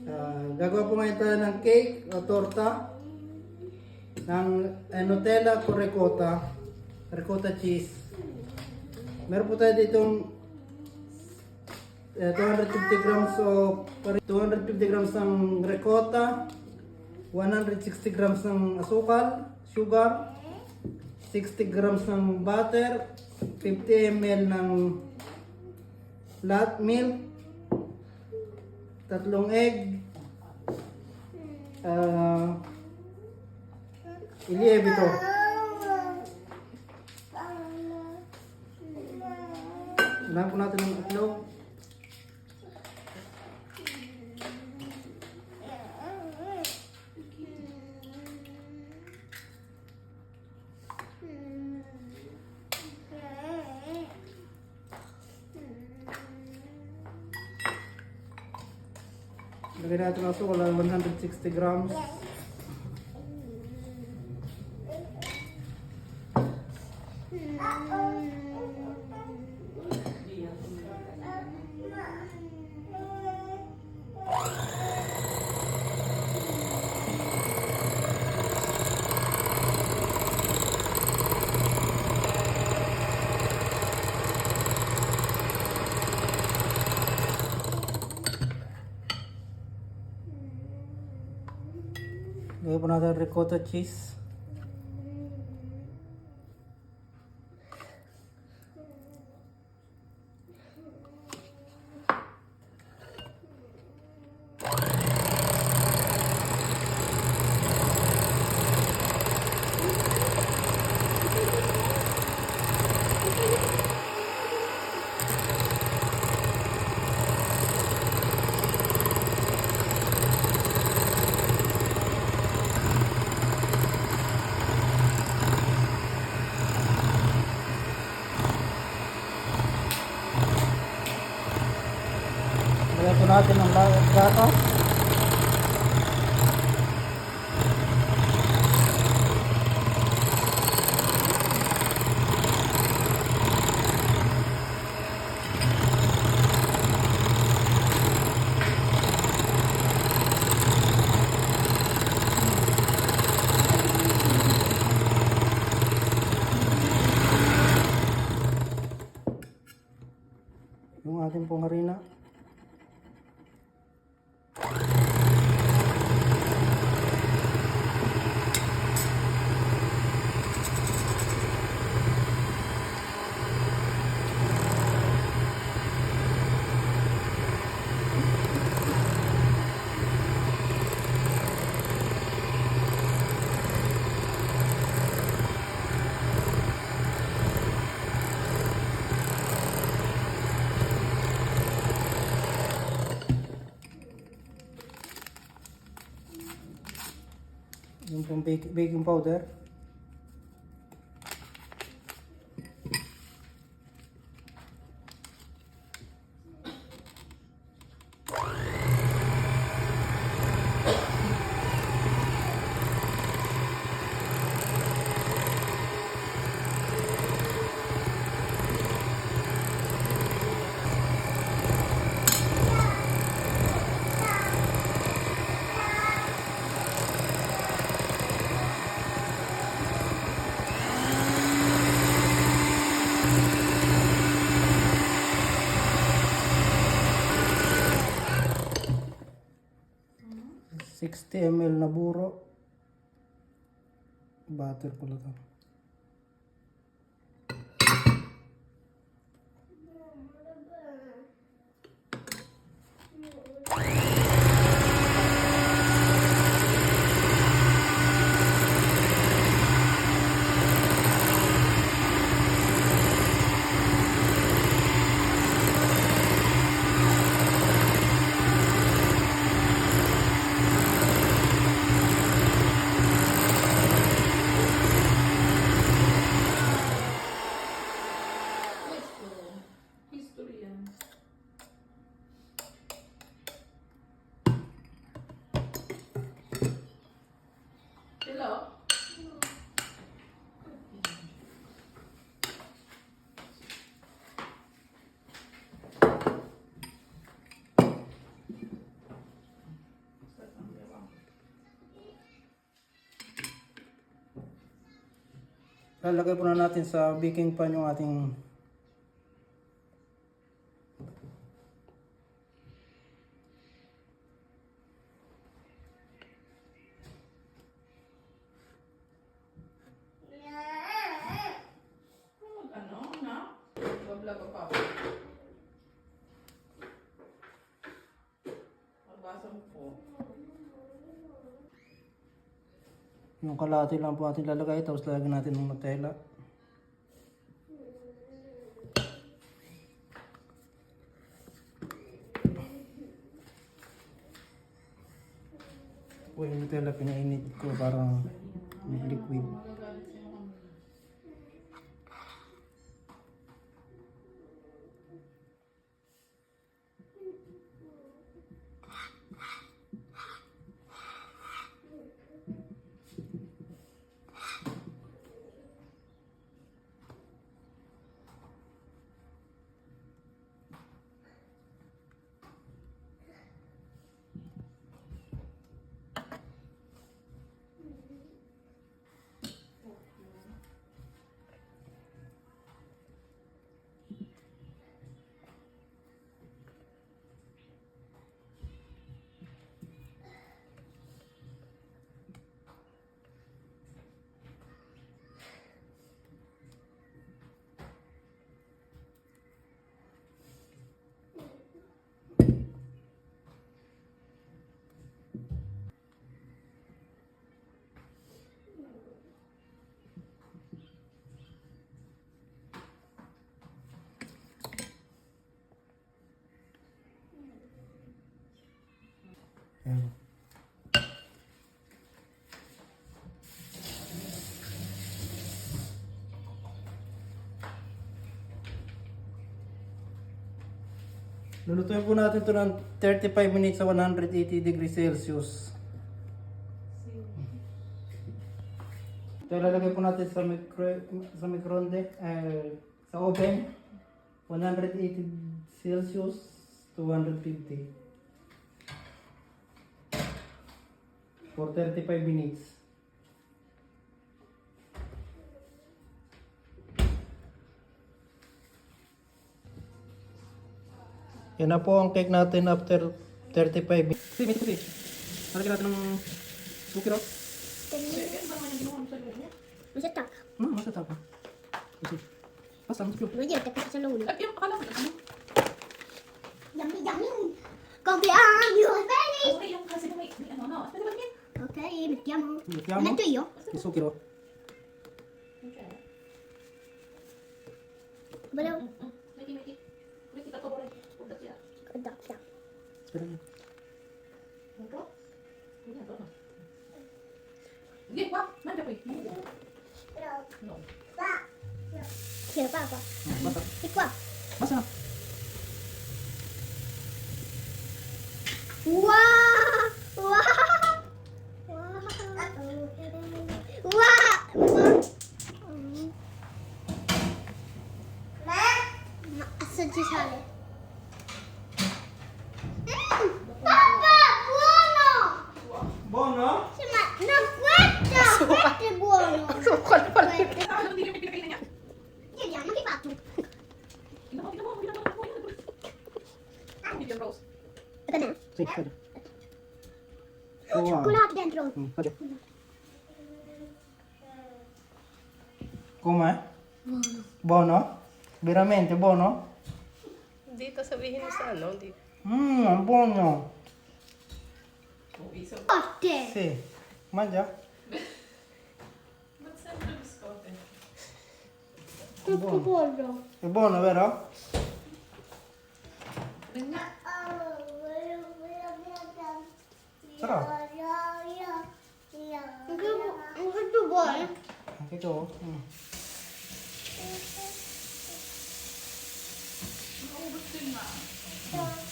Gagawa po ngayon tayo ng cake o torta ng Nutella o ricotta cheese. Meron po tayo ditong 250 grams ng ricotta, 160 grams ng sugar, 60 grams ng butter, 50 ml ng flat milk, 3 egg, iliyeb ito. Unahan po natin ng itlog. Lagyan natin ang asukal, 160 grams. Lagyan po natin ricotta cheese. Lagyan po natin ang gatas. Yung ating pong harina. Yung pong baking powder. ml na buro. Butter pala ito. Lalagay po na natin sa baking pan yung ating Ano na? Bablaga pa. Magbasa mo po. yung kalahati lang po ating lalagay, tapos lalagyan natin ng Nutella. Po yung Nutella pinainit ko parang liquid. Magagalit siya kami. Ayan. Lulutuin po natin ito ng 35 minutes sa 180 degrees Celsius. Ito ilalagay po natin sa microonde, sa oven, 180 Celsius to 150 for 35 minutes. Yan na po ang cake natin after 35 minutes. Kasi, halagyan natin ng sukiro. Masih tak? Masa tapa? Kasi, pasang sukiro. Lu dia tekan sa lulu. Ay, yung akala ko ano? Yummy, yummy. Coffee on your belly. Ay, yung kasi may ano na. Pwede ba yan? Okay, mettiamo. Mettiamo. Metto io. Yung sukiro. Volevo. Metti. Metti ka to bore. Udah siya. Da. Espera nyo. Ito? Hindi, ito na. Hindi, wag. Manda po eh. No. Quiero pa qua. Basta. E qua. Basta. Wow! Wow! Wow! Ma assaggiare. Papà, buono! Bono? Sì, ma non questo! Questo è buono! Ano, hindi niyo pinakain niya. Vediamo che fatto. Tingnan mo. Medium roast. Per me. Sì, pwede. Oh, wow. Cioccolato dentro. Pwede. Com'è? Buono. Bono? Veramente buono? Dito sabihin mo sa ano, di. Buono. Oh, isa. Forte. Sì. Mangia? Ba't sempre biscotte? Tutto pollo. È buono, vero? Sarà. Anche tu vuoi? Anche tu? Maubos din na.